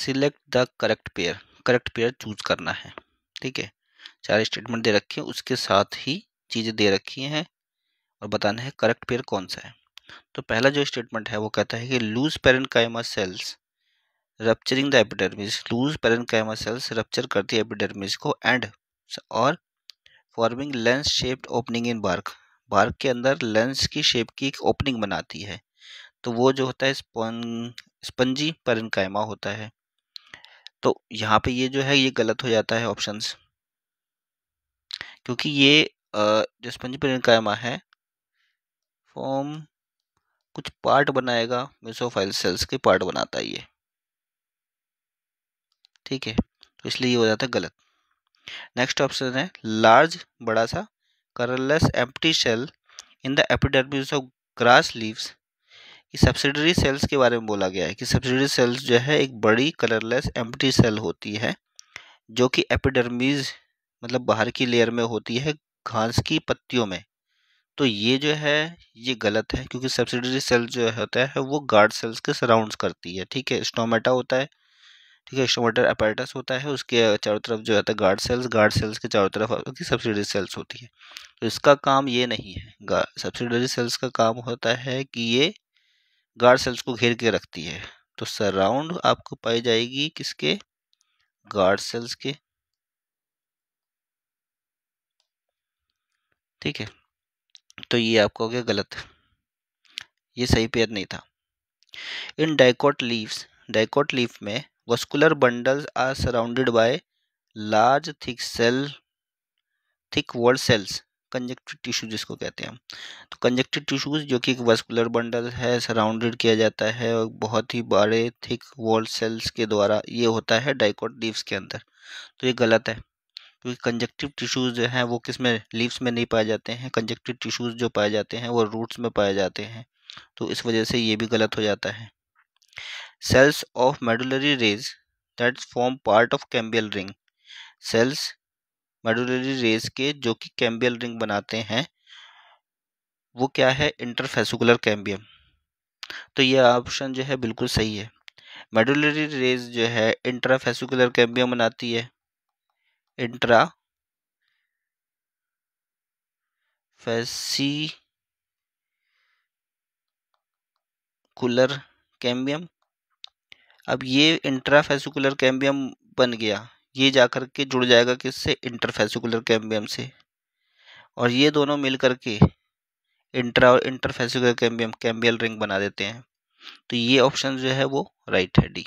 Select the correct pair choose करना है। ठीक है, 4 स्टेटमेंट दे रखे हैं, उसके साथ ही चीज़ें दे रखी हैं और बताना है करेक्ट पेयर कौन सा है। तो पहला जो स्टेटमेंट है वो कहता है कि loose parenchyma cells rupturing the epidermis, loose parenchyma cells rupture करती है एपिडर्मिस को एंड और forming lens shaped opening in bark, bark के अंदर लेंस की शेप की एक ओपनिंग बनाती है। तो वो जो होता है स्पंजी पेरेन्काइमा होता है। तो यहाँ पे ये जो है ये गलत हो जाता है ऑप्शंस, क्योंकि ये जो स्पंजी पेरेन्काइमा है फॉर्म कुछ पार्ट बनाएगा, मेसोफाइल सेल्स के पार्ट बनाता है ये। ठीक है, तो इसलिए ये हो जाता है गलत। नेक्स्ट ऑप्शन है लार्ज, बड़ा सा colourless empty shell in the epidermis of grass leaves. कि सब्सिडरी सेल्स के बारे में बोला गया है कि सब्सिडरी सेल्स जो है एक बड़ी कलरलेस एम्प्टी सेल होती है जो कि एपिडर्मिस मतलब बाहर की लेयर में होती है घास की पत्तियों में। तो ये जो है ये गलत है, क्योंकि सब्सिडरी सेल जो होता है वो गार्ड सेल्स के सराउंड्स करती है। ठीक है, स्टोमेटा होता है, ठीक है, स्टोमेटा अपैरेटस होता है, उसके चारों तरफ जो होता है गार्ड सेल्स के चारों तरफ आपकी सब्सिडरी सेल्स होती है। तो इसका काम ये नहीं है, सब्सिडरी सेल्स का काम होता है कि ये गार्ड सेल्स को घेर के रखती है। तो सराउंड आपको पाई जाएगी किसके, गार्ड सेल्स के। ठीक है, तो ये आपका हो गया गलत, ये सही पेयर नहीं था। इन डाइकोट लीफ में vascular bundles are surrounded by large thick wall cells, conjunctive tissue जिसको कहते हैं हम। तो कंजक्टिव टिश्यूज जो कि एक वस्कुलर बंडल है, सराउंडेड किया जाता है और बहुत ही बड़े थिक वॉल सेल्स के द्वारा, ये होता है डाइकोट लीव्स के अंदर। तो ये गलत है, क्योंकि कंजक्टिव टिश्यूज जो हैं वो किस में, लीव्स में नहीं पाए जाते हैं। कंजक्टिव टिश्यूज जो पाए जाते हैं वो रूट्स में पाए जाते हैं। तो इस वजह से ये भी गलत हो जाता है। Cells of medullary rays that form part of cambial ring, cells medullary rays के जो कि कैम्बियल रिंग बनाते हैं वो क्या है, इंटरफेसिकुलर कैम्बियम। तो ये ऑप्शन जो है बिल्कुल सही है। मेडुलरी रेज जो है इंट्राफेसिकुलर कैम्बियम बनाती है, इंट्रा फेसिकुलर कैम्बियम। अब ये इंट्राफेसिकुलर कैम्बियम बन गया, ये जाकर के जुड़ जाएगा किससे, इंटरफेसिकुलर कैम्बियम से, और ये दोनों मिल करके इंट्रा और इंटरफेसिकुलर कैम्बियम कैम्बियल रिंग बना देते हैं। तो ये ऑप्शन जो है वो राइट है, डी।